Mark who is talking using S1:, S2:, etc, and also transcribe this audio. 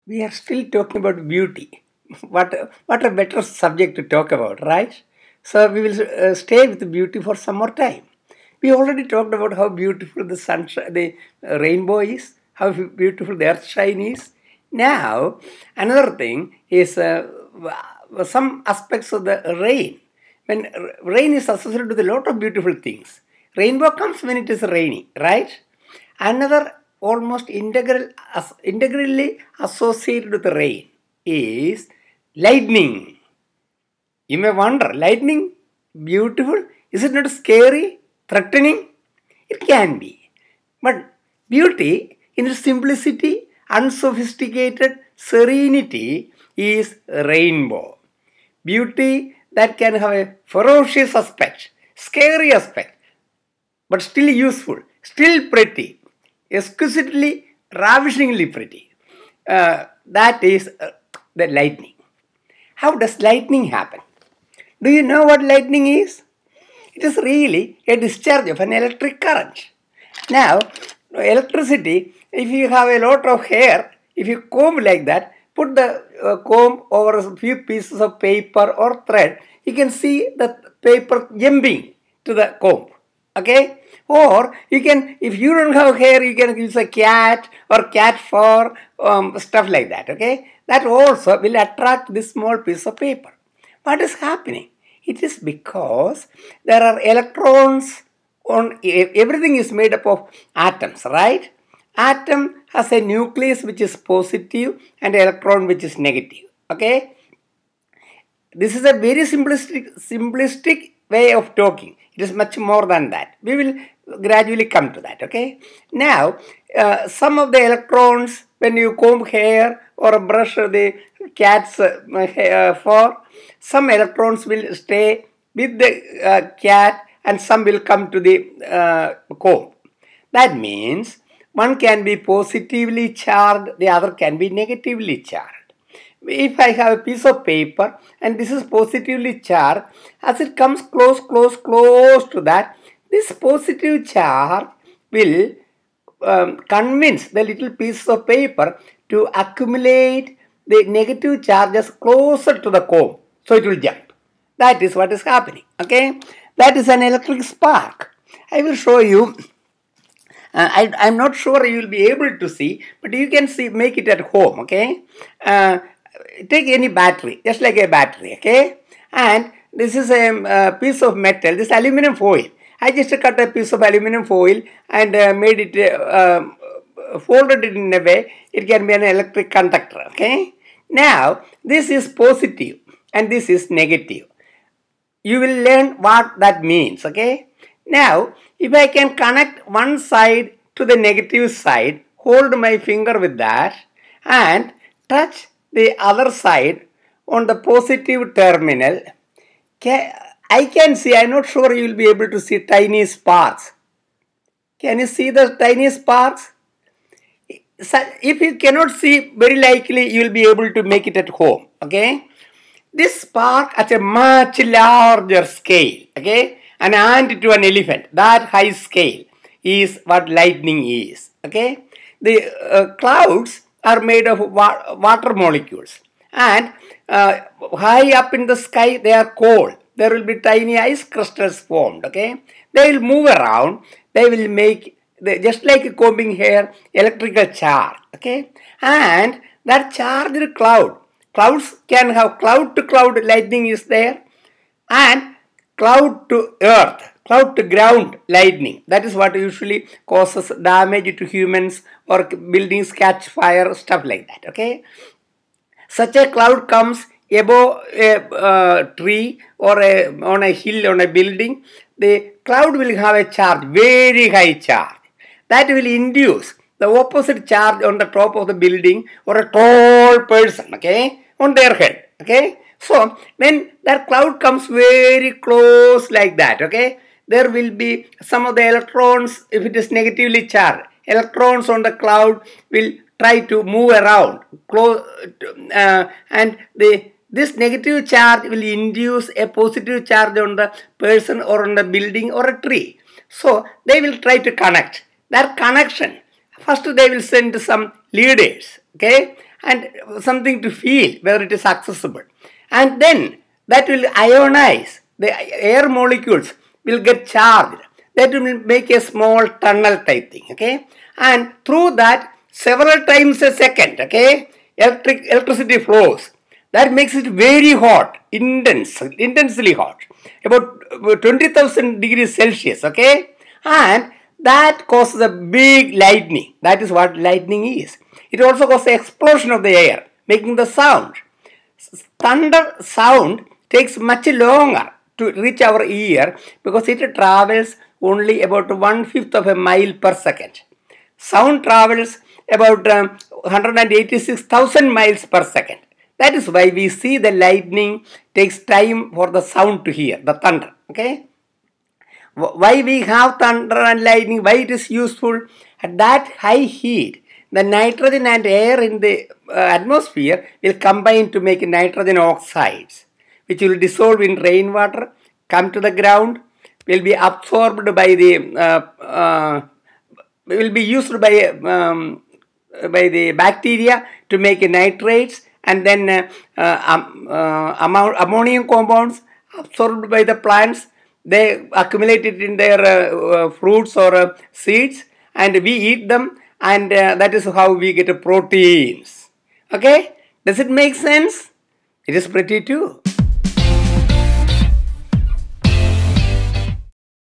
S1: We are still talking about beauty. What a better subject to talk about, right? So we will stay with beauty for some more time. We already talked about how beautiful the sunshine, the rainbow is, how beautiful the earthshine is. Now, another thing is some aspects of the rain. When rain is associated with a lot of beautiful things. Rainbow comes when it is rainy, right? Another almost integrally associated with rain is lightning. You may wonder, lightning, beautiful, is it not scary, threatening? It can be. But beauty, in its simplicity, unsophisticated serenity, is rainbow. Beauty that can have a ferocious aspect, scary aspect, but still useful, still pretty, exquisitely, ravishingly pretty. That is the lightning. How does lightning happen? Do you know what lightning is? It is really a discharge of an electric current. Now, electricity, if you have a lot of hair, if you comb like that, put the comb over a few pieces of paper or thread, you can see the paper jumping to the comb. Okay? Or you can, if you don't have hair, you can use a cat or cat fur, stuff like that. Okay? That also will attract this small piece of paper. What is happening? It is because there are electrons on everything is made up of atoms, right? Atom has a nucleus which is positive and electron which is negative. Okay? This is a very simplistic way of talking. It is much more than that. We will gradually come to that. Okay. Now, some of the electrons, when you comb hair or brush the cat's fur, some electrons will stay with the cat and some will come to the comb. That means one can be positively charged, the other can be negatively charged. If I have a piece of paper and this is positively charged, as it comes close to that, this positive charge will convince the little piece of paper to accumulate the negative charges closer to the comb. So it will jump. That is what is happening. Okay? That is an electric spark. I will show you. I'm not sure you will be able to see, but you can see, make it at home. Okay? Take any battery, just like a battery, okay? And this is a piece of metal, this aluminum foil. I just cut a piece of aluminum foil and made it, folded it in a way, it can be an electric conductor, okay? Now, this is positive and this is negative. You will learn what that means, okay? Now, if I can connect one side to the negative side, hold my finger with that and touch the other side on the positive terminal, I can see, I'm not sure you will be able to see tiny sparks. Can you see the tiny sparks? If you cannot see, very likely you will be able to make it at home. Okay? This spark at a much larger scale, okay, an ant to an elephant, that high scale is what lightning is. Okay? The clouds are made of water molecules and high up in the sky they are cold. There will be tiny ice crystals formed. Okay, they will move around, they will make just like combing hair, electrical charge. Okay, and that charged clouds can have cloud to cloud lightning is there, and cloud to earth, cloud to ground lightning. That is what usually causes damage to humans or buildings catch fire, stuff like that. Okay, such a cloud comes above a tree or on a hill, on a building. The cloud will have a charge, very high charge. That will induce the opposite charge on the top of the building or a tall person, okay, on their head. Okay, so when that cloud comes very close like that, okay, there will be some of the electrons, if it is negatively charged, electrons on the cloud will try to move around and this negative charge will induce a positive charge on the person or on the building or a tree. So they will try to connect. That connection, first they will send some leaders, okay, and something to feel whether it is accessible. And then that will ionize. The air molecules will get charged. That will make a small tunnel type thing. Okay, and through that several times a second, okay, electricity flows. That makes it very hot, intensely hot, about 20,000 degrees Celsius, okay? And that causes a big lightning. That is what lightning is. It also causes the explosion of the air, making the sound. Thunder sound takes much longer to reach our ear because it travels only about 1/5 of a mile per second. Sound travels about 186,000 miles per second. That is why we see the lightning takes time for the sound to hear, the thunder. Okay? Why we have thunder and lightning, why it is useful? At that high heat, the nitrogen and air in the atmosphere will combine to make nitrogen oxides, which will dissolve in rainwater, come to the ground, will be absorbed by the, will be used by the bacteria to make nitrates, and then ammonium compounds absorbed by the plants. They accumulate it in their fruits or seeds, and we eat them, and that is how we get proteins. Okay? Does it make sense? It is pretty too.